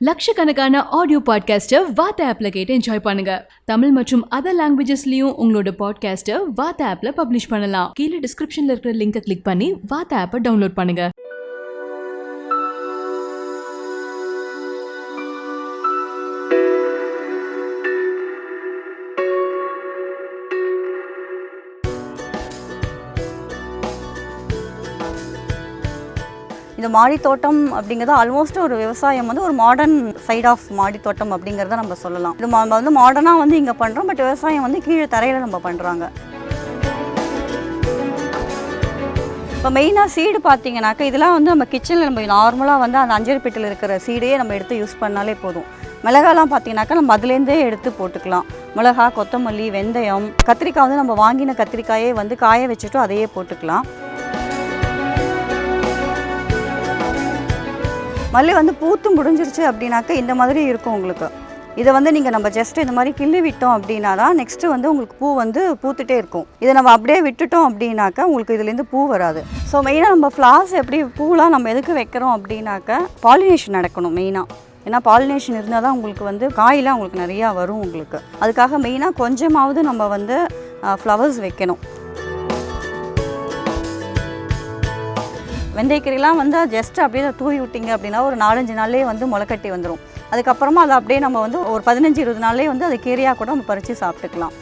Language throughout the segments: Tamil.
லட்சக்கணக்கான ஆடியோ பாட்காஸ்ட்டை வாத்த ஆப்ல கேட்டு என்ஜாய் பண்ணுங்க. தமிழ் மற்றும் அதர் லாங்குவேஜஸ்லயும் உங்களோட பாட்காஸ்ட்டை வாத்த ஆப்ல பப்ளிஷ் பண்ணலாம். கீழே டிஸ்கிரிப்ஷன்ல இருக்கிற லிங்கை கிளிக் பண்ணி வாத்த ஆப்பை டவுன்லோட் பண்ணுங்க. இந்த மாடி தோட்டம் அப்படிங்கிறது ஆல்மோஸ்ட் ஒரு விவசாயம் வந்து ஒரு மாடர்ன் சைட் ஆஃப் மாடி தோட்டம் அப்படிங்கிறத நம்ம சொல்லலாம். இது வந்து மாடர்னாக வந்து இங்கே பண்ணுறோம், பட் விவசாயம் வந்து கீழே தரையில் நம்ம பண்ணுறாங்க. இப்போ மெயினாக சீடு பார்த்தீங்கன்னாக்கா இதெல்லாம் வந்து நம்ம கிச்சனில் நம்ம நார்மலாக வந்து அந்த அஞ்சரை பெட்டியில் இருக்கிற சீடையே நம்ம எடுத்து யூஸ் பண்ணாலே போதும். மிளகாலாம் பார்த்தீங்கன்னாக்கா நம்ம அதுலேருந்தே எடுத்து போட்டுக்கலாம். மிளகா, கொத்தமல்லி, வெந்தயம், கத்திரிக்காய் வந்து நம்ம வாங்கின கத்திரிக்காயே வந்து காய வச்சுட்டு அதையே போட்டுக்கலாம். மல்லி வந்து பூத்து முடிஞ்சிருச்சு அப்படின்னாக்கா இந்த மாதிரி இருக்கும் உங்களுக்கு. இதை வந்து நீங்கள் நம்ம ஜஸ்ட் இந்த மாதிரி கிள்ளி விட்டோம் அப்படின்னா தான் நெக்ஸ்ட்டு வந்து உங்களுக்கு பூ வந்து பூத்துட்டே இருக்கும். இதை நம்ம அப்படியே விட்டுட்டோம் அப்படின்னாக்கா உங்களுக்கு இதுலேருந்து பூ வராது. ஸோ மெயினாக நம்ம ஃப்ளார்ஸ் எப்படி பூலாம் நம்ம எதுக்கு வைக்கிறோம் அப்படின்னாக்கா பாலினேஷன் நடக்கணும் மெயினாக. ஏன்னா பாலினேஷன் இருந்தால் தான் உங்களுக்கு வந்து காயெலாம் உங்களுக்கு நிறையா வரும் உங்களுக்கு. அதுக்காக மெயினாக கொஞ்சமாவது நம்ம வந்து ஃப்ளவர்ஸ் வைக்கணும். வெந்தயக்கீரைலாம் வந்து ஜஸ்ட் அப்படியே தூவி விட்டிங்க அப்படின்னா ஒரு 4-5 நாள்லேயே வந்து முளைக்கட்டி வந்துடும். அதுக்கப்புறமா அதை அப்படியே நம்ம வந்து ஒரு 15-20 நாள்லேயே வந்து அது கீரையாக கூட நம்ம பறித்து சாப்பிட்டுக்கலாம்.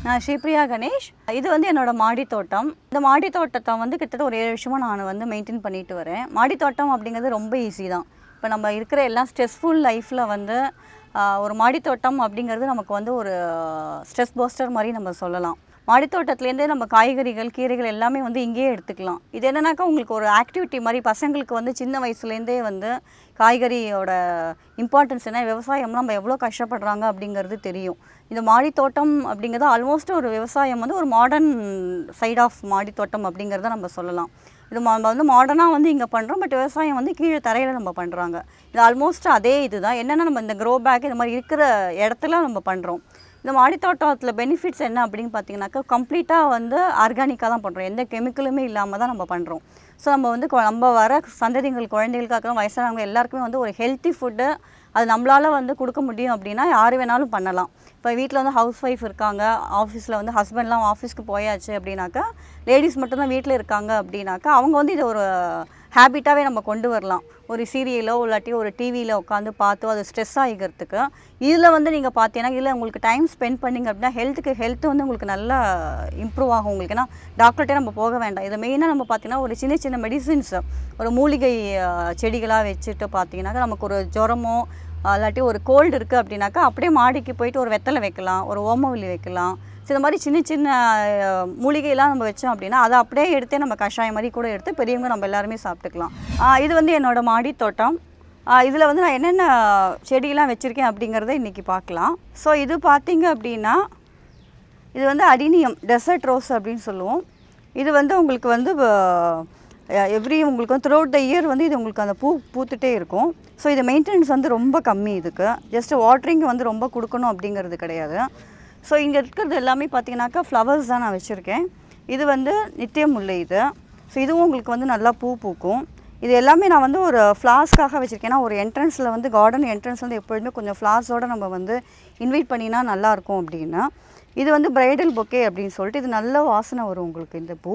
நான் ஸ்ரீபிரியா கணேஷ். இது வந்து என்னோடய மாடி தோட்டம். இந்த மாடி தோட்டத்தை வந்து கிட்டத்தட்ட ஒரு 7 வருஷமாக நான் வந்து மெயின்டைன் பண்ணிட்டு வரேன். மாடி தோட்டம் அப்படிங்கிறது ரொம்ப ஈஸி தான். இப்போ நம்ம இருக்கிற எல்லாம் ஸ்ட்ரெஸ்ஃபுல் லைஃப்பில் வந்து ஒரு மாடித்தோட்டம் அப்படிங்கிறது நமக்கு வந்து ஒரு ஸ்ட்ரெஸ் பஸ்டர் மாதிரி நம்ம சொல்லலாம். மாடித்தோட்டத்துலேருந்தே நம்ம காய்கறிகள், கீரைகள் எல்லாமே வந்து இங்கேயே எடுத்துக்கலாம். இது என்னன்னாக்கா உங்களுக்கு ஒரு ஆக்டிவிட்டி மாதிரி பசங்களுக்கு வந்து சின்ன வயசுலேருந்தே வந்து காய்கறியோட இம்பார்ட்டன்ஸ் என்ன, விவசாயம்லாம் நம்ம எவ்வளோ கஷ்டப்படுறாங்க அப்படிங்கிறது தெரியும். இந்த மாடித்தோட்டம் அப்படிங்கிறது ஆல்மோஸ்ட் ஒரு விவசாயம் வந்து ஒரு மாடர்ன் சைட் ஆஃப் மாடித்தோட்டம் அப்படிங்கிறத நம்ம சொல்லலாம். இது வந்து மாடர்னாக வந்து இங்கே பண்ணுறோம், பட் விவசாயம் வந்து கீழே தரையில் நம்ம பண்ணுறாங்க. இது ஆல்மோஸ்ட் அதே இது தான். என்னென்னா நம்ம இந்த க்ரோ பேக் இந்த மாதிரி இருக்கிற இடத்துல நம்ம பண்ணுறோம். இந்த மாடித்தோட்டத்தில் பெனிஃபிட்ஸ் என்ன அப்படின்னு பார்த்தீங்கன்னாக்கா கம்ப்ளீட்டாக வந்து ஆர்கானிக்காக தான் பண்ணுறோம். எந்த கெமிக்கலுமே இல்லாமல் தான் நம்ம பண்ணுறோம். ஸோ நம்ம வந்து நம்ம வர சந்ததிகள், குழந்தைகளுக்காக, வயசானவங்க எல்லாருக்குமே வந்து ஒரு ஹெல்த்தி ஃபுட்டு அது நம்மளால் வந்து கொடுக்க முடியும் அப்படின்னா யார் வேணாலும் பண்ணலாம். இப்போ வீட்டில் வந்து ஹவுஸ் ஒய்ஃப் இருக்காங்க, ஆஃபீஸில் வந்து ஹஸ்பண்ட்லாம் ஆஃபீஸ்க்கு போயாச்சு அப்படின்னாக்கா, லேடிஸ் மட்டும்தான் வீட்டில் இருக்காங்க அப்படின்னாக்கா அவங்க வந்து இதை ஒரு ஹேபிட்டாகவே நம்ம கொண்டு வரலாம். ஒரு சீரியலோ இல்லாட்டி ஒரு டிவியில் உட்காந்து பார்த்தோ அது ஸ்ட்ரெஸ் ஆகிக்கிறதுக்கு இதில் வந்து நீங்கள் பார்த்தீங்கன்னா இதில் உங்களுக்கு டைம் ஸ்பெண்ட் பண்ணிங்க அப்படின்னா ஹெல்த்து வந்து உங்களுக்கு நல்லா இம்ப்ரூவ் ஆகும் உங்களுக்கு. ஏன்னா டாக்டர்கிட்டே நம்ம போக வேண்டாம். இதை மெயினாக நம்ம பார்த்தீங்கன்னா ஒரு சின்ன சின்ன மெடிசின்ஸ், ஒரு மூலிகை செடிகளாக வச்சுட்டு பார்த்தீங்கன்னாக்கா நமக்கு ஒரு ஜுரமோ இல்லாட்டி ஒரு கோல்டு இருக்குது அப்படின்னாக்கா அப்படியே மாடிக்கு போயிட்டு ஒரு வெத்தலை வைக்கலாம், ஒரு ஓமவல்லி வைக்கலாம். ஸோ இந்த மாதிரி சின்ன சின்ன மூலிகையெல்லாம் நம்ம வச்சோம் அப்படின்னா அதை அப்படியே எடுத்தே நம்ம கஷாயம் மாதிரி கூட எடுத்து பெரியவங்க நம்ம எல்லாருமே சாப்பிட்டுக்கலாம். இது வந்து என்னோடய மாடி தோட்டம். இதில் வந்து நான் என்னென்ன செடியெல்லாம் வச்சுருக்கேன் அப்படிங்கிறத இன்றைக்கி பார்க்கலாம். ஸோ இது பார்த்திங்க அப்படின்னா இது வந்து அடினியம் டெசர்ட் ரோஸ் அப்படின்னு சொல்லுவோம். இது வந்து உங்களுக்கு வந்து உங்களுக்கு வந்து த்ரூஅவுட் த இயர் வந்து இது உங்களுக்கு அந்த பூத்துட்டே இருக்கும். ஸோ இது மெயின்டெனன்ஸ் வந்து ரொம்ப கம்மி. இதுக்கு ஜஸ்ட் வாட்டரிங் வந்து ரொம்ப கொடுக்கணும் அப்படிங்கிறது கிடையாது. ஸோ இங்கே இருக்கிறது எல்லாமே பார்த்தீங்கன்னாக்கா ஃப்ளவர்ஸ் தான் நான் வச்சுருக்கேன். இது வந்து நித்திய முல்லை இது. ஸோ இதுவும் உங்களுக்கு வந்து நல்லா பூக்கும். இது எல்லாமே நான் வந்து ஒரு ஃப்ளார்ஸ்க்காக வச்சுருக்கேன். ஏன்னா ஒரு என்ட்ரன்ஸில் வந்து கார்டன் என்ட்ரன்ஸ் வந்து எப்பொழுதுமே கொஞ்சம் ஃப்ளார்ஸோடு நம்ம வந்து இன்வைட் பண்ணினா நல்லாயிருக்கும் அப்படின்னா. இது வந்து பிரைடல் பொக்கே அப்படின்னு சொல்லிட்டு இது நல்ல வாசனை வரும் உங்களுக்கு இந்த பூ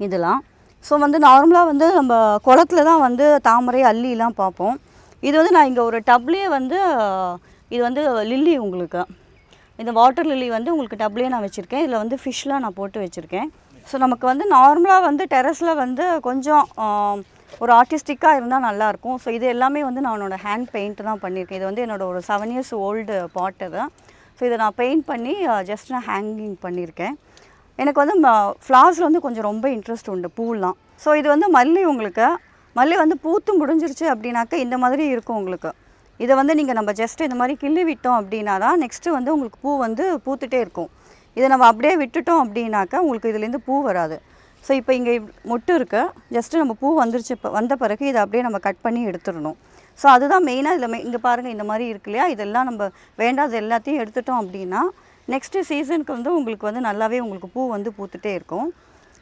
இதெல்லாம். ஸோ வந்து நார்மலாக வந்து நம்ம குளத்துல தான் வந்து தாமரை, அல்லிலாம் பார்ப்போம். இது வந்து நான் இங்கே ஒரு டப்லேயே வந்து இது வந்து லில்லி உங்களுக்கு இந்த வாட்டர் லில்லி வந்து உங்களுக்கு டப்லேயே நான் வச்சுருக்கேன். இதில் வந்து ஃபிஷ்லாம் நான் போட்டு வச்சுருக்கேன். ஸோ நமக்கு வந்து நார்மலாக வந்து டெரஸில் வந்து கொஞ்சம் ஒரு ஆர்டிஸ்டிக்காக இருந்தால் நல்லாயிருக்கும். ஸோ இது எல்லாமே வந்து நான் என்னோடய ஹேண்ட் பெயிண்ட் தான் பண்ணியிருக்கேன். இது வந்து என்னோடய ஒரு 7 years ஓல்டு பாட்டு தான். ஸோ இதை நான் பெயிண்ட் பண்ணி ஜஸ்ட் நான் ஹேங்கிங் பண்ணியிருக்கேன். எனக்கு வந்து ஃப்ளார்ஸில் வந்து கொஞ்சம் ரொம்ப இன்ட்ரெஸ்ட் உண்டு, பூலாம். ஸோ இது வந்து மல்லி உங்களுக்கு மல்லி வந்து பூத்து முடிஞ்சிருச்சு அப்படின்னாக்கா இந்த மாதிரி இருக்கும் உங்களுக்கு. இதை வந்து நீங்கள் நம்ம ஜஸ்ட் இந்த மாதிரி கிள்ளி விட்டோம் அப்படின்னா தான் நெக்ஸ்ட்டு வந்து உங்களுக்கு பூ வந்து பூத்துட்டே இருக்கும். இதை நம்ம அப்படியே விட்டுட்டோம் அப்படின்னாக்கா உங்களுக்கு இதுலேருந்து பூ வராது. ஸோ இப்போ இங்கே மொட்டு இருக்குது, ஜஸ்ட்டு நம்ம பூ வந்துருச்சு. இப்போ வந்த பிறகு இதை அப்படியே நம்ம கட் பண்ணி எடுத்துடணும். ஸோ அதுதான் மெயினாக இதில் இங்கே பாருங்கள் இந்த மாதிரி இருக்கு இல்லையா, இதெல்லாம் நம்ம வேண்டாத எல்லாத்தையும் எடுத்துட்டோம் அப்படின்னா நெக்ஸ்ட்டு சீசனுக்கு வந்து உங்களுக்கு வந்து நல்லாவே உங்களுக்கு பூ வந்து பூத்துட்டே இருக்கும்.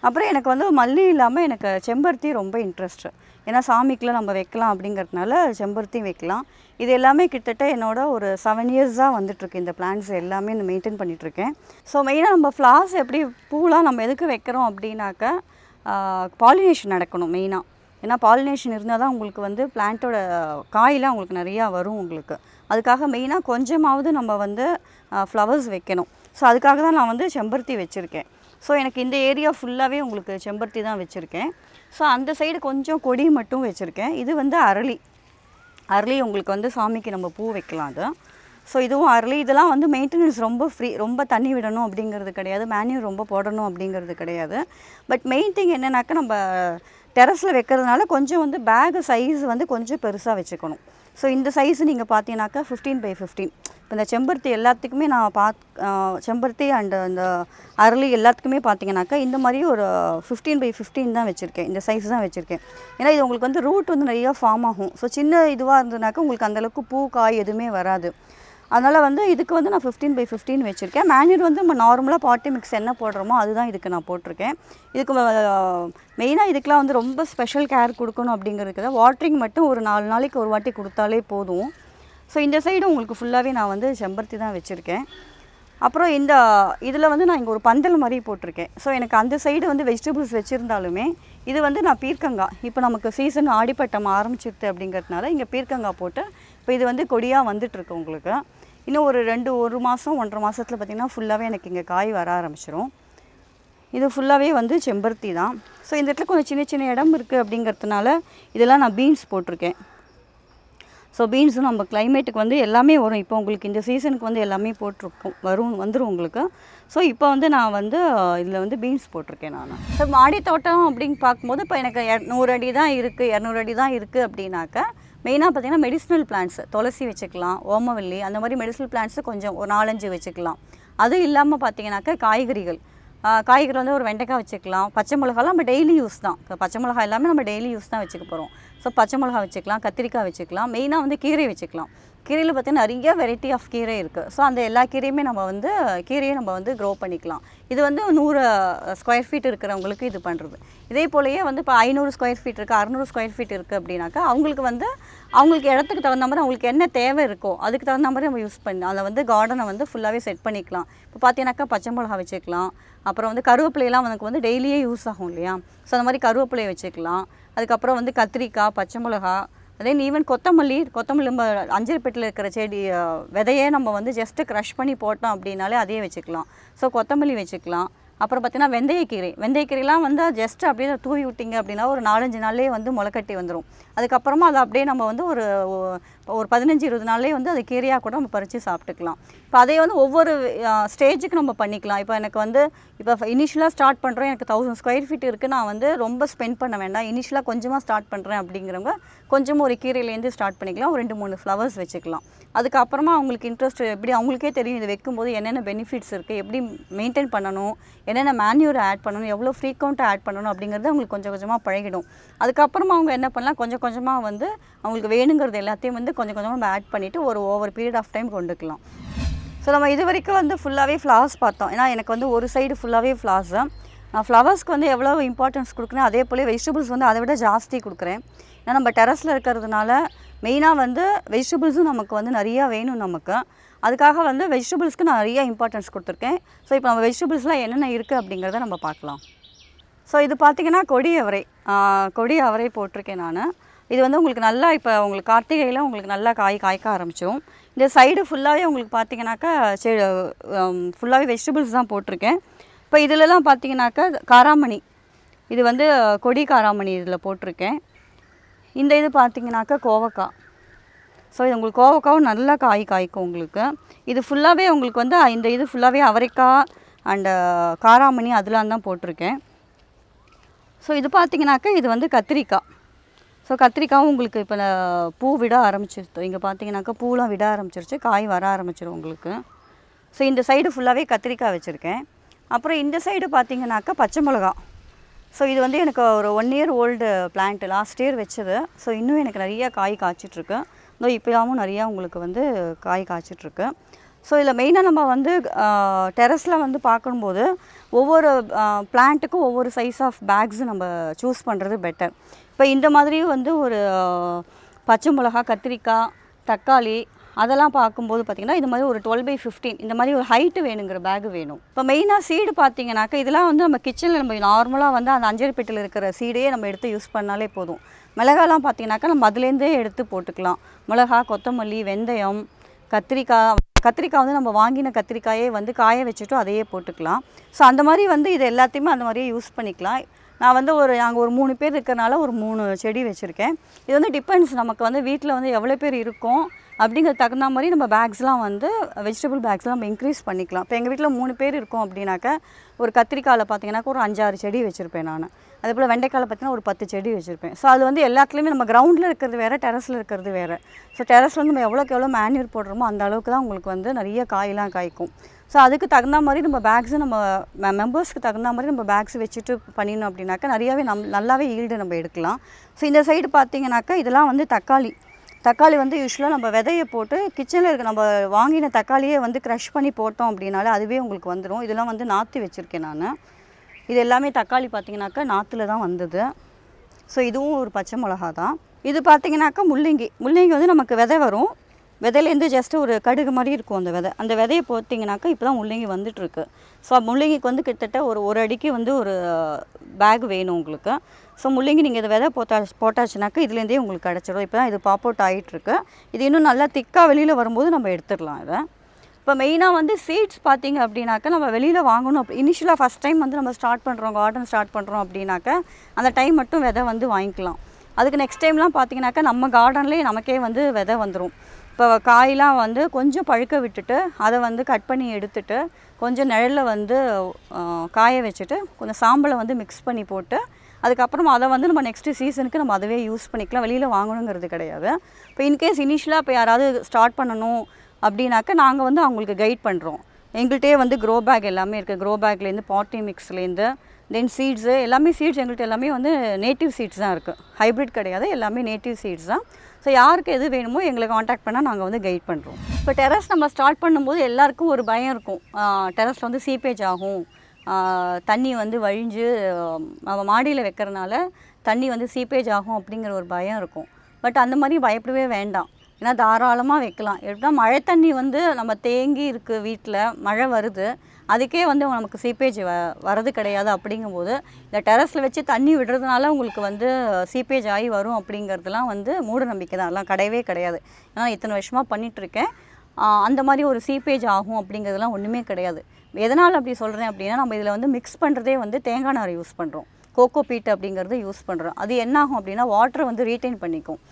அப்புறம் எனக்கு வந்து மல்லி இல்லாமல் எனக்கு செம்பருத்தி ரொம்ப இன்ட்ரெஸ்ட்டு. ஏன்னா சாமிக்குலாம் நம்ம வைக்கலாம் அப்படிங்கிறதுனால செம்பருத்தி வைக்கலாம். இது எல்லாமே கிட்டத்தட்ட என்னோட ஒரு 7 இயர்ஸாக வந்துட்டுருக்கு. இந்த பிளான்ட்ஸ் எல்லாமே நான் மெயின்டைன் பண்ணிகிட்ருக்கேன். ஸோ மெயினாக நம்ம ஃப்ளார்ஸ் எப்படி பூலாம் நம்ம எதுக்கு வைக்கிறோம் அப்படின்னாக்கா பாலினேஷன் நடக்கணும் மெயினாக. ஏன்னா பாலினேஷன் இருந்தால் தான் உங்களுக்கு வந்து பிளான்ட்டோட காயெலாம் உங்களுக்கு நிறையா வரும் உங்களுக்கு. அதுக்காக மெயினாக கொஞ்சமாவது நம்ம வந்து ஃப்ளவர்ஸ் வைக்கணும். ஸோ அதுக்காக தான் நான் வந்து செம்பருத்தி வச்சுருக்கேன். ஸோ எனக்கு இந்த ஏரியா ஃபுல்லாகவே உங்களுக்கு செம்பருத்தி தான் வச்சுருக்கேன். ஸோ அந்த சைடு கொஞ்சம் கொடி மட்டும் வச்சுருக்கேன். இது வந்து அரளி. அரளி உங்களுக்கு வந்து சாமிக்கு நம்ம பூ வைக்கலாம் அது. ஸோ இதுவும் அரளி. இதெல்லாம் வந்து மெயின்டெனன்ஸ் ரொம்ப ஃப்ரீ. ரொம்ப தண்ணி விடணும் அப்படிங்கிறது கிடையாது, மேன்யூர் ரொம்ப போடணும் அப்படிங்கிறது கிடையாது. பட் மெயின் திங் என்னென்னாக்கா நம்ம டெரஸில் வைக்கிறதுனால கொஞ்சம் வந்து பேகு சைஸ் வந்து கொஞ்சம் பெருசாக வச்சுக்கணும். ஸோ இந்த சைஸ் நீங்கள் பார்த்தீங்கன்னாக்கா 15x15. இப்போ இந்த செம்பருத்தி எல்லாத்துக்குமே நான் செம்பருத்தி அண்ட் இந்த அரளி எல்லாத்துக்குமே பார்த்தீங்கன்னாக்கா இந்த மாதிரி ஒரு 15x15 தான் வச்சுருக்கேன். இந்த சைஸ் தான் வச்சுருக்கேன். ஏன்னா இது உங்களுக்கு வந்து ரூட் வந்து நிறையா ஃபார்ம் ஆகும். ஸோ சின்ன இதுவாக இருந்ததுனாக்கா உங்களுக்கு அந்தளவுக்கு பூ காய் எதுவுமே வராது. அதனால் வந்து இதுக்கு வந்து நான் 15x15 வச்சுருக்கேன். மேன்யூர் வந்து நம்ம நார்மலாக பாட்டி மிக்ஸ் என்ன போடுறோமோ அதுதான் இதுக்கு நான் போட்டிருக்கேன். இதுக்கு மெயினாக இதுக்கெலாம் வந்து ரொம்ப ஸ்பெஷல் கேர் கொடுக்கணும் அப்படிங்கிறதுக்கு தான் வாட்டரிங் மட்டும் ஒரு 4 நாளைக்கு ஒரு வாட்டி கொடுத்தாலே போதும். ஸோ இந்த சைடு உங்களுக்கு ஃபுல்லாகவே நான் வந்து செம்பருத்தி தான் வச்சுருக்கேன். அப்புறம் இதில் வந்து நான் இங்கே ஒரு பந்தல் மாதிரி போட்டிருக்கேன். ஸோ எனக்கு அந்த சைடு வந்து வெஜிடபிள்ஸ் வச்சுருந்தாலுமே இது வந்து நான் பீர்க்கங்காய், இப்போ நமக்கு சீசன் ஆடிப்பட்டம் ஆரம்பிச்சிருது அப்படிங்கிறதுனால இங்கே பீர்க்கங்காய் போட்டு இப்போ இது வந்து கொடியாக வந்துட்டுருக்கு உங்களுக்கு. இன்னும் ஒரு மாதம் 1.5 மாதத்தில் பார்த்திங்கன்னா ஃபுல்லாகவே எனக்கு இங்கே காய் வர ஆரம்பிச்சிடும். இது ஃபுல்லாகவே வந்து செம்பருத்தி தான். ஸோ இந்த இடத்துல கொஞ்சம் சின்ன சின்ன இடம் இருக்குது அப்படிங்கிறதுனால இதெல்லாம் நான் பீன்ஸ் போட்டிருக்கேன். ஸோ பீன்ஸும் நம்ம கிளைமேட்டுக்கு வந்து எல்லாமே வரும். இப்போ உங்களுக்கு இந்த சீசனுக்கு வந்து எல்லாமே போட்டிருக்கோம் வந்துடும் உங்களுக்கு. ஸோ இப்போ வந்து நான் வந்து இதில் வந்து பீன்ஸ் போட்டிருக்கேன் நான். ஸோ மாடி தோட்டம் அப்படின்னு பார்க்கும்போது இப்போ எனக்கு 100 அடி தான் இருக்குது, 200 அடி தான் இருக்குது அப்படின்னாக்கா மெயினாக பார்த்திங்கன்னா மெடிசினல் பிளான்ட்ஸ், துளசி வச்சுக்கலாம், ஓமவல்லி, அந்த மாதிரி மெடிசினல் பிளான்ட்ஸு கொஞ்சம் ஒரு 4-5 வச்சுக்கலாம். அது இல்லாமல் பார்த்திங்கனாக்கா காய்கறிகள் வந்து ஒரு வெண்டைக்காய் வச்சுக்கலாம். பச்சை மிளகாலாம் நம்ம டெய்லி யூஸ் தான். இப்போ பச்சை மிளகாய் எல்லாமே நம்ம டெய்லி யூஸ் தான் வச்சுக்க போகிறோம். ஸோ பச்சை மிளகாய் வச்சுக்கலாம், கத்திரிக்காய் வச்சுக்கலாம். மெயினாக வந்து கீரை வச்சுக்கலாம். கீரையில் பார்த்திங்கன்னா நிறைய வெரைட்டி ஆஃப் கீரை இருக்குது. ஸோ அந்த எல்லா கீரையுமே கீரையும் நம்ம வந்து க்ரோ பண்ணிக்கலாம். இது வந்து 100 ஸ்கொயர் ஃபீட் இருக்கிறவங்களுக்கு இது பண்ணுறது. இதே போலயே வந்து இப்போ 500 ஸ்கொயர் ஃபீட் இருக்குது, 600 ஸ்கொயர் ஃபீட் இருக்குது அப்படின்னாக்கா அவங்களுக்கு இடத்துக்கு தகுந்த மாதிரி அவங்களுக்கு என்ன தேவை இருக்கோ அதுக்கு தகுந்த மாதிரி நம்ம யூஸ் பண்ணி அதை வந்து கார்டனை வந்து ஃபுல்லாகவே செட் பண்ணிக்கலாம். இப்போ பார்த்தீங்கன்னாக்கா பச்சை மிளகா வச்சுக்கலாம். அப்புறம் வந்து கருவேப்பிலையெல்லாம் வந்து டெய்லியே யூஸ் ஆகும் இல்லையா? ஸோ அந்த மாதிரி கருவேப்பிலையை வச்சுக்கலாம். அதுக்கப்புறம் வந்து கத்திரிக்காய், பச்சை மிளகா, அதே ஈவன் கொத்தமல்லி நம்ம அஞ்சரைப்பேட்டில் இருக்கிற செடி விதையே நம்ம வந்து ஜஸ்ட்டு க்ரஷ் பண்ணி போட்டோம் அப்படின்னாலே அதையே வச்சுக்கலாம். ஸோ கொத்தமல்லி வச்சுக்கலாம். அப்புறம் பார்த்திங்கன்னா வெந்தயக்கீரைலாம் வந்து ஜஸ்ட் அப்படியே தூவி விட்டிங்க அப்படின்னா ஒரு 4-5 நாள்லேயே வந்து முளைக்கட்டி வந்துடும். அதுக்கப்புறமா அதை அப்படியே நம்ம வந்து ஒரு 15-20 நாள்லேயே வந்து அது கீரையாக கூட நம்ம பறித்து சாப்பிட்டுக்கலாம். இப்போ அதே வந்து ஒவ்வொரு ஸ்டேஜுக்கு நம்ம பண்ணிக்கலாம். இப்போ எனக்கு வந்து இனிஷியலாக ஸ்டார்ட் பண்ணுறேன், எனக்கு 1000 ஸ்கொயர் ஃபீட் இருக்குது, நான் வந்து ரொம்ப ஸ்பெண்ட் பண்ண வேண்டாம், இனிஷியலாக கொஞ்சமாக ஸ்டார்ட் பண்ணுறேன் அப்படிங்கிறவங்க கொஞ்சமாக ஒரு கீரையிலேருந்து ஸ்டார்ட் பண்ணிக்கலாம். ஒரு 2-3 ஃப்ளவர்ஸ் வச்சுக்கலாம். அதுக்கப்புறமா அவங்களுக்கு இன்ட்ரெஸ்ட் எப்படி அவங்களுக்கே தெரியும் இது வைக்கும்போது என்னென்ன பெனிஃபிட்ஸ் இருக்குது, எப்படி மெயின்டைன் பண்ணணும், என்னென்ன மேன்யூர் ஆட் பண்ணணும், எவ்வளோ ஃப்ரீக்வெண்ட்டாக ஆட் பண்ணணும் அப்படிங்கிறது அவங்களுக்கு கொஞ்சம் கொஞ்சமாக பழகிடும். அதுக்கப்புறமா அவங்க என்ன பண்ணலாம், கொஞ்சம் கொஞ்சமாக வந்து அவங்களுக்கு வேணுங்கிறது எல்லாத்தையும் வந்து கொஞ்சம் கொஞ்சமாக நம்ம ஆட் பண்ணிவிட்டு ஒரு ஓவர் பீரியட் ஆஃப் டைம் கொண்டுக்கலாம். ஸோ நம்ம இது வரைக்கும் வந்து ஃபுல்லாகவே ஃப்ளவர்ஸ் பார்த்தோம். ஏன்னா எனக்கு வந்து ஒரு சைடு ஃபுல்லாகவே ஃப்ளவர்ஸ் தான். நான் ஃப்ளவர்ஸ்க்கு வந்து எவ்வளோ இம்பார்ட்டன்ஸ் கொடுக்குறேன், அதே போல் வெஜிடபிள்ஸ் வந்து அதை விட ஜாஸ்தி கொடுக்குறேன். ஏன்னா நம்ம டெரஸில் இருக்கிறதுனால மெயினாக வந்து வெஜிடபிள்ஸும் நமக்கு வந்து நிறையா வேணும் நமக்கு. அதுக்காக வந்து வெஜிடபிள்ஸ்க்கு நான் நிறையா இம்பார்ட்டன்ஸ் கொடுத்துருக்கேன். ஸோ இப்போ நம்ம வெஜிடபிள்ஸ்லாம் என்னென்ன இருக்குது அப்படிங்கிறத நம்ம பார்க்கலாம். ஸோ இது பார்த்திங்கன்னா கொடி அவரை போட்டிருக்கேன் நான். இது வந்து உங்களுக்கு நல்லா இப்போ உங்களுக்கு கார்த்திகையில் உங்களுக்கு நல்லா காய்க்க ஆரம்பிச்சிடும். இந்த சைடு ஃபுல்லாகவே உங்களுக்கு பார்த்திங்கனாக்கா ஃபுல்லாகவே வெஜிடபிள்ஸ் தான் போட்டிருக்கேன். இப்போ இதிலலாம் பார்த்திங்கனாக்கா காராமணி, இது வந்து கொடி காராமணி இதில் போட்டிருக்கேன். இந்த இது பார்த்திங்கனாக்கா கோவக்காய். ஸோ இது உங்களுக்கு கோவக்காவும் நல்லா காய்க்கும் உங்களுக்கு. இது ஃபுல்லாகவே உங்களுக்கு வந்து இந்த இது ஃபுல்லாகவே அவரைக்காய் அண்டு காராமணி அதெலாம் தான் போட்டிருக்கேன். ஸோ இது பார்த்திங்கனாக்கா இது வந்து கத்திரிக்காய். ஸோ கத்திரிக்காயும் உங்களுக்கு இப்போ பூ விட ஆரம்பிச்சிருச்சு. இங்கே பார்த்தீங்கன்னாக்கா பூலாம் விட ஆரம்பிச்சிருச்சு, காய் வர ஆரம்பிச்சிடும் உங்களுக்கு. ஸோ இந்த சைடு ஃபுல்லாகவே கத்திரிக்காய் வச்சுருக்கேன். அப்புறம் இந்த சைடு பார்த்தீங்கன்னாக்கா பச்சை மிளகா. ஸோ இது வந்து எனக்கு ஒரு 1 year old plant, last year வச்சது. ஸோ இன்னும் எனக்கு நிறையா காய் காய்ச்சிட்ருக்கு. இப்போயாவும் நிறையா உங்களுக்கு வந்து காய் காய்ச்சிட்ருக்கு. ஸோ இதில் மெயினாக நம்ம வந்து டெரஸில் வந்து பார்க்கும்போது ஒவ்வொரு பிளான்ட்டுக்கும் ஒவ்வொரு சைஸ் ஆஃப் பேக்ஸு நம்ம சூஸ் பண்ணுறது பெட்டர். இப்போ இந்த மாதிரி வந்து ஒரு பச்சை மிளகா, கத்திரிக்காய், தக்காளி அதெல்லாம் பார்க்கும்போது பார்த்திங்கன்னா இது மாதிரி ஒரு 12x15 இந்த மாதிரி ஒரு ஹைட்டு வேணுங்கிற பேகு வேணும். இப்போ மெயினாக சீடு பார்த்திங்கனாக்கா இதெல்லாம் வந்து நம்ம கிச்சனில் நம்ம நார்மலாக வந்து அந்த அஞ்சரை பெட்டியில் இருக்கிற சீடையே நம்ம எடுத்து யூஸ் பண்ணாலே போதும். மிளகாலாம் பார்த்திங்கனாக்கா நம்ம அதுலேருந்தே எடுத்து போட்டுக்கலாம். மிளகா, கொத்தமல்லி, வெந்தயம், கத்திரிக்காய் வந்து நம்ம வாங்கின கத்திரிக்காயே வந்து காய வச்சுட்டு அதையே போட்டுக்கலாம். ஸோ அந்த மாதிரி வந்து இது எல்லாத்தையுமே அந்த மாதிரியே யூஸ் பண்ணிக்கலாம். நான் வந்து நாங்கள் ஒரு 3 பேர் இருக்கிறனால ஒரு 3 செடி வச்சுருக்கேன். இது வந்து டிபெண்ட்ஸ் நமக்கு வந்து வீட்டில் வந்து எவ்வளோ பேர் இருக்கும் அப்படிங்கிறது தகுந்த மாதிரி நம்ம பேக்ஸ்லாம் வந்து வெஜிடபிள் பேக்ஸ்லாம் நம்ம இன்க்ரீஸ் பண்ணிக்கலாம். இப்போ எங்கள் வீட்டில் 3 பேர் இருக்கோம் அப்படின்னாக்கா ஒரு கத்திரிக்காயில் பார்த்திங்கனாக்கா ஒரு 5-6 செடி வச்சுருப்பேன் நான். அதேபோல் வெண்டைக்காயில் பார்த்திங்கன்னா ஒரு 10 செடி வச்சுருப்பேன். ஸோ அது வந்து எல்லாத்துலேயுமே நம்ம கிரவுண்டில் இருக்கிறது வேறு, டெரஸில் இருக்கிறது வேறு. ஸோ டெரஸில் வந்து நம்ம எவ்வளோக்கு எவ்வளோ மேன்யூர் போடுறோமோ அந்த அளவுக்கு தான் உங்களுக்கு வந்து நிறைய காயெலாம் காய்க்கும். ஸோ அதுக்கு தகுந்த மாதிரி நம்ம பேக்ஸு நம்ம மெம்பர்ஸ்க்கு தகுந்த மாதிரி நம்ம பேக்ஸ் வச்சுட்டு பண்ணிடணும் அப்படின்னாக்கா நிறையாவே நல்லாவே ஈல்டு நம்ம எடுக்கலாம். ஸோ இந்த சைடு பார்த்திங்கனாக்கா இதெல்லாம் வந்து தக்காளி வந்து யூஸ்வலாக நம்ம விதையை போட்டு கிச்சனில் இருக்க நம்ம வாங்கின தக்காளியே வந்து க்ரஷ் பண்ணி போட்டோம் அப்படின்னாலே அதுவே உங்களுக்கு வந்துடும். இதெல்லாம் வந்து நாற்று வச்சுருக்கேன் நான். இது எல்லாமே தக்காளி பார்த்திங்கனாக்கா நாற்றுல தான் வந்தது. ஸோ இதுவும் ஒரு பச்சை மிளகா தான். இது பார்த்திங்கனாக்கா முள்ளங்கி வந்து நமக்கு விதை வரும். விதையிலேருந்து ஜஸ்ட்டு ஒரு கடுகு மாதிரி இருக்கும் அந்த விதையை போட்டிங்கனாக்கா இப்போ தான் முள்ளங்கி வந்துட்டுருக்கு. ஸோ முள்ளங்கிக்கு வந்து கிட்டத்தட்ட ஒரு அடிக்கு வந்து ஒரு பேக் வேணும் உங்களுக்கு. ஸோ முள்ளங்கி நீங்கள் இதை விதை போட்டாச்சுனாக்கா இதுலேருந்தே உங்களுக்கு கிடச்சிடும். இப்போ தான் இது பாப் அவுட் ஆகிட்டுருக்கு. இது இன்னும் நல்லா திக்காக வெளியில் வரும்போது நம்ம எடுத்துடலாம் இதை. இப்போ மெயினாக வந்து சீட்ஸ் பார்த்திங்க அப்படின்னாக்கா நம்ம வெளியில் வாங்கணும். இனிஷியலாக ஃபஸ்ட் டைம் வந்து நம்ம கார்டன் ஸ்டார்ட் பண்ணுறோம் அப்படின்னாக்கா அந்த டைம் மட்டும் விதை வந்து வாங்கிக்கலாம். அதுக்கு நெக்ஸ்ட் டைம்லாம் பார்த்திங்கனாக்கா நம்ம கார்டன்லேயே நமக்கே வந்து விதை வந்துடும். இப்போ காயெலாம் வந்து கொஞ்சம் பழுக்க விட்டுட்டு அதை வந்து கட் பண்ணி எடுத்துட்டு கொஞ்சம் நிழலில் வந்து காய வச்சுட்டு கொஞ்சம் சாம்பலை வந்து மிக்ஸ் பண்ணி போட்டு அதுக்கப்புறம் அதை வந்து நம்ம நெக்ஸ்ட்டு சீசனுக்கு நம்ம அதவே யூஸ் பண்ணிக்கலாம். வெளியில் வாங்கணுங்கிறது கிடையாது. இப்போ இன்கேஸ் இனிஷியலாக இப்போ யாராவது ஸ்டார்ட் பண்ணணும் அப்படின்னாக்கா நாங்கள் வந்து அவங்களுக்கு கைட் பண்ணுறோம். எங்கள்கிட்டயே வந்து க்ரோ பேக் எல்லாமே இருக்குது. க்ரோ பேக்லேருந்து பாட்டி மிக்ஸ்லேருந்து தென் சீட்ஸு எல்லாமே சீட்ஸ் எங்கள்கிட்ட எல்லாமே வந்து நேட்டிவ் சீட்ஸ் தான் இருக்குது. ஹைப்ரிட் கிடையாது, எல்லாமே நேட்டிவ் சீட்ஸ் தான். ஸோ யாருக்கு எது வேணுமோ எங்களை காண்டாக்ட் பண்ணால் நாங்கள் வந்து கைட் பண்ணுறோம். இப்போ டெரஸ் நம்ம ஸ்டார்ட் பண்ணும்போது எல்லாருக்கும் ஒரு பயம் இருக்கும். டெரஸில் வந்து சீப்பேஜ் ஆகும், தண்ணி வந்து வழிஞ்சு நம்ம மாடியில் வைக்கிறனால தண்ணி வந்து சீப்பேஜ் ஆகும் அப்படிங்கிற ஒரு பயம் இருக்கும். பட் அந்த மாதிரி பயப்படவே வேண்டாம். ஏன்னா தாராளமாக வைக்கலாம். எப்படின்னா மழை தண்ணி வந்து நம்ம தேங்கி இருக்குது வீட்டில், மழை வருது, அதுக்கே வந்து நமக்கு சீப்பேஜ் வரது கிடையாது. அப்படிங்கும்போது இந்த டெரஸில் வச்சு தண்ணி விடுறதுனால உங்களுக்கு வந்து சீப்பேஜ் ஆகி வரும் அப்படிங்கிறதுலாம் வந்து மூட நம்பிக்கை தான். அதெல்லாம் கிடையவே கிடையாது. ஏன்னா இத்தனை வருஷமாக பண்ணிகிட்ருக்கேன். அந்த மாதிரி ஒரு சீப்பேஜ் ஆகும் அப்படிங்கிறதுலாம் ஒன்றுமே கிடையாது. எதனால் அப்படி சொல்கிறேன் அப்படின்னா நம்ம இதில் வந்து மிக்ஸ் பண்ணுறதே வந்து தேங்காய் நார் யூஸ் பண்ணுறோம். கோகோ பீட் அப்படிங்கிறது யூஸ் பண்ணுறோம். அது என்ன ஆகும் அப்படின்னா வாட்டரை வந்து ரீட்டைன் பண்ணிக்கும்.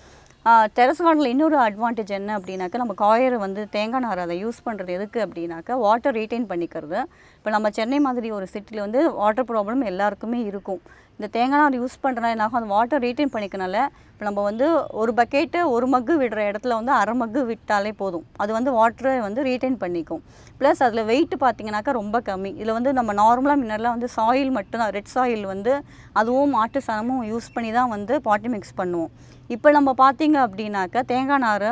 டெரஸ் கார்டனில் இன்னொரு அட்வான்டேஜ் என்ன அப்படின்னாக்கா நம்ம காயரை வந்து தேங்காய் நார் அதை யூஸ் பண்ணுறது எதுக்கு அப்படின்னாக்கா வாட்டர் ரீட்டைன் பண்ணிக்கிறது. இப்போ நம்ம சென்னை மாதிரி ஒரு சிட்டியில் வந்து வாட்டர் ப்ராப்ளம் எல்லாருக்குமே இருக்கும். இந்த தேங்காய் நார் யூஸ் பண்ணுறதுனால என்னாகும், அந்த வாட்டர் ரீட்டைன் பண்ணிக்கனால இப்போ நம்ம வந்து ஒரு பக்கெட்டு ஒரு மக்கு விடுற இடத்துல வந்து அரை மக்கு விட்டாலே போதும். அது வந்து வாட்டரை வந்து ரீட்டைன் பண்ணிக்கும். ப்ளஸ் அதில் வெயிட் பார்த்திங்கனாக்கா ரொம்ப கம்மி. இதில் வந்து நம்ம நார்மலாக முன்னெல்லாம் வந்து சாயில் மட்டும்தான், ரெட் சாயில் வந்து அதுவும் மாட்டு சாணமும் யூஸ் பண்ணி தான் வந்து பாட்டி மிக்ஸ் பண்ணுவோம். இப்போ நம்ம பார்த்திங்க அப்படின்னாக்கா தேங்காய் நார்,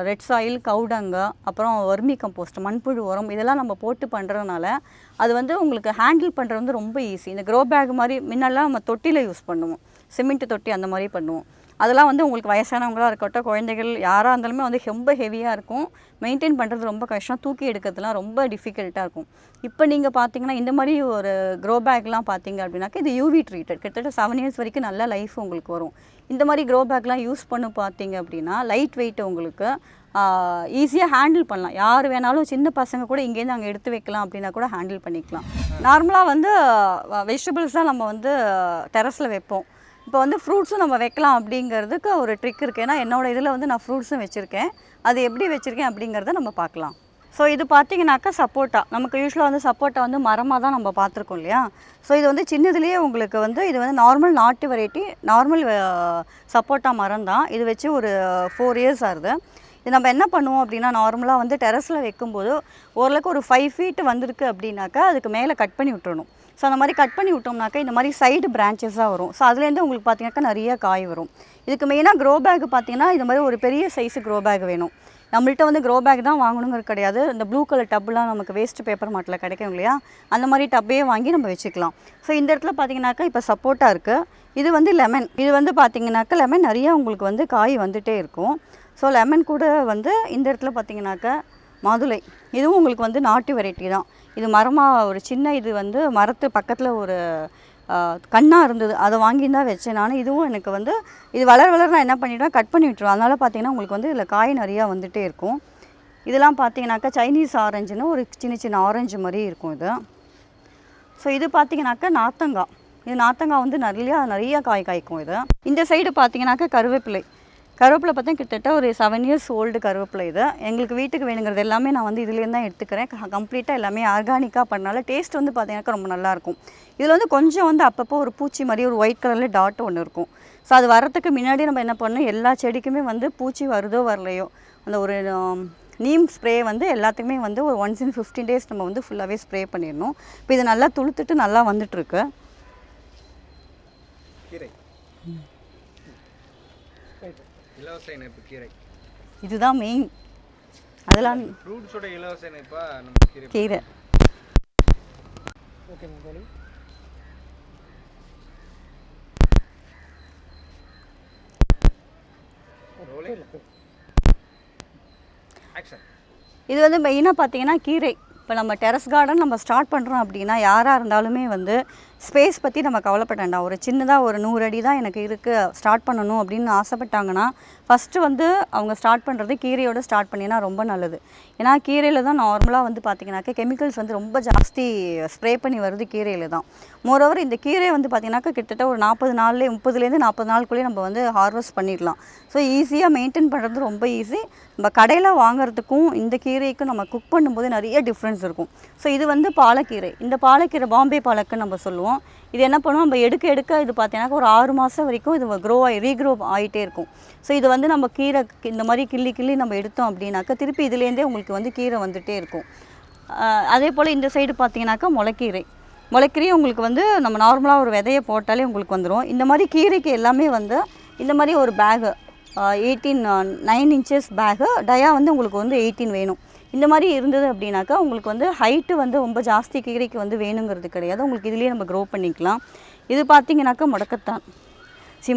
ரெட் சாயில், கவுடங்கு, அப்புறம் வர்மி கம்போஸ்ட், மண்புழு உரம் இதெல்லாம் நம்ம போட்டு பண்ணுறதுனால அது வந்து உங்களுக்கு ஹேண்டில் பண்ணுறது வந்து ரொம்ப ஈஸி. இந்த க்ரோ பேக் மாதிரி முன்னெல்லாம் நம்ம தொட்டியில் யூஸ் பண்ணுவோம், சிமெண்ட் தொட்டி அந்த மாதிரி பண்ணுவோம். அதெல்லாம் வந்து உங்களுக்கு வயசானவங்களாக இருக்கட்டும், குழந்தைகள் யாராக இருந்தாலுமே வந்து ரொம்ப ஹெவியாக இருக்கும், மெயின்டைன் பண்ணுறது ரொம்ப கஷ்டம், தூக்கி எடுக்கிறதுலாம் ரொம்ப டிஃபிகல்ட்டாக இருக்கும். இப்போ நீங்கள் பார்த்தீங்கன்னா இந்த மாதிரி ஒரு க்ரோ பேக்லாம் பார்த்தீங்க அப்படின்னாக்கா இது யூவி ட்ரீட்டட், கிட்டத்தட்ட 7 இயர்ஸ் வரைக்கும் நல்ல லைஃப் உங்களுக்கு வரும். இந்த மாதிரி க்ரோ பேக்லாம் யூஸ் பண்ணி பார்த்தீங்க அப்படின்னா லைட் வெயிட் உங்களுக்கு ஈஸியாக ஹேண்டில் பண்ணலாம். யார் வேணாலும் சின்ன பசங்க கூட இங்கேருந்து அங்கே எடுத்து வைக்கலாம் அப்படின்னா கூட ஹேண்டில் பண்ணிக்கலாம். நார்மலாக வந்து வெஜிடபிள்ஸ் தான் நம்ம வந்து டெரஸில் வைப்போம். இப்போ வந்து ஃப்ரூட்ஸும் நம்ம வைக்கலாம் அப்படிங்கிறதுக்கு ஒரு ட்ரிக் இருக்குது. ஏன்னா என்னோடய இதில் வந்து நான் ஃப்ரூட்ஸும் வச்சுருக்கேன். அது எப்படி வச்சுருக்கேன் அப்படிங்கிறத நம்ம பார்க்கலாம். ஸோ இது பார்த்திங்கனாக்கா சப்போட்டா, நமக்கு யூஸ்வலாக வந்து சப்போட்டா வந்து மரமாக தான் நம்ம பார்த்துருக்கோம் இல்லையா. ஸோ இது வந்து சின்னதுலேயே உங்களுக்கு வந்து இது வந்து நார்மல் நாட்டு வெரைட்டி, நார்மல் சப்போட்டா மரம் தான். இது வச்சு ஒரு 4 இயர்ஸ் ஆகுது. இது நம்ம என்ன பண்ணுவோம் அப்படின்னா நார்மலாக வந்து டெரஸில் வைக்கும்போது ஓரளவுக்கு ஒரு 5 ஃபீட் வந்திருக்கு அப்படின்னாக்கா அதுக்கு மேலே கட் பண்ணி விட்டுறணும். ஸோ அந்த மாதிரி கட் பண்ணி விட்டோம்னாக்கா இந்த மாதிரி சைடு பிரான்ச்சஸாக வரும். ஸோ அதுலேருந்து உங்களுக்கு பார்த்திங்கனாக்கா நிறைய காய் வரும். இதுக்கு மெயினாக க்ரோ பேக் பார்த்திங்கன்னா இந்த மாதிரி ஒரு பெரிய சைஸு க்ரோ பேக் வேணும். நம்மள்ட்ட வந்து க்ரோ பேக் தான் வாங்கணுங்கிறது கிடையாது. இந்த ப்ளூ கலர் டப்புலாம் நமக்கு வேஸ்ட் பேப்பர் மார்ட்டில் கிடைக்கும் இல்லையா, அந்த மாதிரி டப்பையே வாங்கி நம்ம வச்சுக்கலாம். ஸோ இந்த இடத்துல பார்த்தீங்கன்னாக்கா இப்போ சப்போட்டா இருக்குது. இது வந்து லெமன். இது வந்து பார்த்தீங்கன்னாக்கா லெமன் நிறையா உங்களுக்கு வந்து காய் வந்துகிட்டே இருக்கும். ஸோ லெமன் கூட வந்து இந்த இடத்துல பார்த்தீங்கன்னாக்கா மாதுளை. இதுவும் உங்களுக்கு வந்து நாட்டு வெரைட்டி தான். இது மரமாக ஒரு சின்ன இது வந்து மரத்து பக்கத்தில் ஒரு கண்ணாக இருந்தது, அதை வாங்கி தான் வச்சேன் நான். இதுவும் எனக்கு வந்து இது வளர நான் என்ன பண்ணிவிடுவேன், கட் பண்ணி விட்டுருவேன். அதனால் பார்த்தீங்கன்னா உங்களுக்கு வந்து இதில் காய் நிறையா வந்துகிட்டே இருக்கும். இதெல்லாம் பார்த்தீங்கன்னாக்கா சைனீஸ் ஆரஞ்சுன்னு ஒரு சின்ன சின்ன ஆரஞ்சு மாதிரி இருக்கும் இது. ஸோ இது பார்த்தீங்கன்னாக்கா நார்த்தங்காய். இது நார்த்தங்காய் வந்து நிறையா காய் காய்க்கும் இது. இந்த சைடு பார்த்தீங்கன்னாக்கா கருவேப்பிலை பார்த்தா கிட்டத்தட்ட ஒரு 7 years ஓல்டு கருவேப்பிலை இது. எங்களுக்கு வீட்டுக்கு வேணுங்கிறது எல்லாமே நான் வந்து இதுலேருந்து தான் எடுத்துக்கிறேன். கம்ப்ளீட்டாக எல்லாமே ஆர்கானிக்காக பண்ணனால டேஸ்ட் வந்து பார்த்தீங்கன்னாக்கா ரொம்ப நல்லாயிருக்கும். இதில் வந்து கொஞ்சம் வந்து அப்பப்போ ஒரு பூச்சி மாதிரி ஒரு ஒயிட் கலரில் டாட் ஒன்று இருக்கும். ஸோ அது வரத்துக்கு முன்னாடி நம்ம என்ன பண்ணணும், எல்லா செடிக்குமே வந்து பூச்சி வருதோ வரலையோ அந்த ஒரு நீம் ஸ்ப்ரே வந்து எல்லாத்துக்குமே வந்து ஒரு once in 15 days நம்ம வந்து ஃபுல்லாகவே ஸ்ப்ரே பண்ணிடணும். இப்போ இது நல்லா துளுத்துட்டு நல்லா வந்துட்டுருக்கு. இலவச இணைப்பு கீரை இதுதான் மெயின். அதெல்லாம் ஃப்ரூட்ஸோட இலவச இணைப்பா நம்ம கீரை. ஓகே மகளி. இது வந்து மெயினாக பார்த்தீங்கன்னா கீரை. இப்போ நம்ம டெரஸ் கார்டன் நம்ம ஸ்டார்ட் பண்ணுறோம் அப்படின்னா யாராக இருந்தாலுமே வந்து ஸ்பேஸ் பற்றி நம்ம கவலைப்பட வேண்டாம். ஒரு சின்னதாக ஒரு 100 அடி தான் எனக்கு இருக்குது, ஸ்டார்ட் பண்ணணும் அப்படின்னு ஆசைப்பட்டாங்கன்னா ஃபஸ்ட்டு வந்து அவங்க ஸ்டார்ட் பண்ணுறது கீரையோடு ஸ்டார்ட் பண்ணினா ரொம்ப நல்லது. ஏன்னா கீரையில் தான் நார்மலாக வந்து பார்த்திங்கனாக்கா கெமிக்கல்ஸ் வந்து ரொம்ப ஜாஸ்தி ஸ்ப்ரே பண்ணி வருது கீரையில் தான். மோரோவர் இந்த கீரை வந்து பார்த்திங்கனாக்கா கிட்டத்தட்ட ஒரு 40 நாள்லேயே 30லேருந்து 40 நாளுக்குள்ளேயே நம்ம வந்து ஹார்வெஸ்ட் பண்ணிடலாம். ஸோ ஈஸியாக மெயின்டைன் பண்ணுறது ரொம்ப ஈஸி. நம்ம கடையில் வாங்குறதுக்கும் இந்த கீரைக்கும் நம்ம குக் பண்ணும்போது நிறைய டிஃப்ரென்ஸ் இருக்கும். ஸோ இது வந்து பாலக்கீரை. இந்த பாலக்கீரை பாம்பே பாலக்குன்னு நம்ம சொல்லுவோம். இது என்ன பண்ணுவோம், நம்ம எடுக்க இது பார்த்தீங்கன்னா ஒரு 6 மாதம் வரைக்கும் இது ரீக்ரோ ஆகிட்டே இருக்கும். ஸோ இது வந்து நம்ம கீரை இந்த மாதிரி கிள்ளி நம்ம எடுத்தோம் அப்படின்னாக்கா திருப்பி இதுலேருந்தே உங்களுக்கு வந்து கீரை வந்துகிட்டே இருக்கும். அதே போல் இந்த சைடு பார்த்தீங்கன்னாக்கா முளைக்கீரையும் உங்களுக்கு வந்து நம்ம நார்மலாக ஒரு விதையை போட்டாலே உங்களுக்கு வந்துடும். இந்த மாதிரி கீரைக்கு எல்லாமே வந்து இந்த மாதிரி ஒரு பேகு 9 inches பேகு டயா வந்து உங்களுக்கு வந்து 18 வேணும். இந்த மாதிரி இருந்தது அப்படின்னாக்கா உங்களுக்கு வந்து ஹைட்டு வந்து ரொம்ப ஜாஸ்தி கீரைக்கு வந்து வேணுங்கிறது கிடையாது. உங்களுக்கு இதுலேயே நம்ம க்ரோ பண்ணிக்கலாம். இது பார்த்திங்கனாக்கா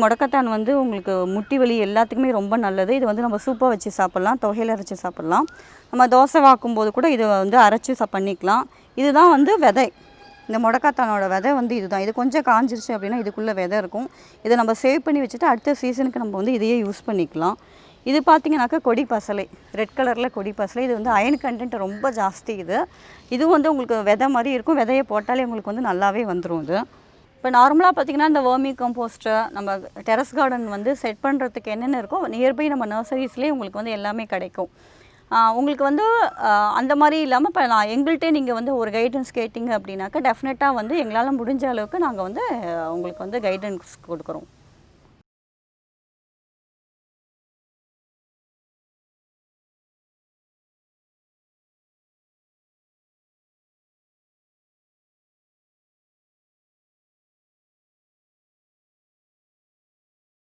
முடக்கத்தான் வந்து உங்களுக்கு முட்டி வலி எல்லாத்துக்குமே ரொம்ப நல்லது. இது வந்து நம்ம சூப்பாக வச்சு சாப்பிட்லாம், தொகையில் அரைச்சி சாப்பிட்லாம். நம்ம தோசை வாக்கும்போது கூட இதை வந்து அரைச்சி பண்ணிக்கலாம். இதுதான் வந்து விதை. இந்த முடக்கத்தானோட விதை வந்து இதுதான். இது கொஞ்சம் காஞ்சிருச்சு அப்படின்னா இதுக்குள்ளே விதை இருக்கும். இதை நம்ம சேவ் பண்ணி வச்சுட்டு அடுத்த சீசனுக்கு நம்ம வந்து இதையே யூஸ் பண்ணிக்கலாம். இது பார்த்திங்கனாக்கா கொடி பசலை, ரெட் கலரில் கொடி பசலை. இது வந்து அயன் கண்டென்ட் ரொம்ப ஜாஸ்தி. இதுவும் வந்து உங்களுக்கு விதை மாதிரி இருக்கும். விதையை போட்டாலே உங்களுக்கு வந்து நல்லாவே வந்துடும் இது. இப்போ நார்மலாக பார்த்திங்கன்னா இந்த வேர்மி கம்போஸ்ட்டு நம்ம டெரஸ் கார்டன் வந்து செட் பண்ணுறதுக்கு என்னென்ன இருக்கோ நியர்பை நம்ம நர்சரிஸ்லேயே உங்களுக்கு வந்து எல்லாமே கிடைக்கும். உங்களுக்கு வந்து அந்த மாதிரி இல்லாமல் இப்போ நான் எங்கள்கிட்டே நீங்கள் வந்து ஒரு கைடன்ஸ் கேட்டிங்க அப்படின்னாக்கா டெஃபினட்டாக வந்து எங்களால் முடிஞ்ச அளவுக்கு நாங்கள் வந்து உங்களுக்கு வந்து கைடன்ஸ் கொடுக்குறோம்.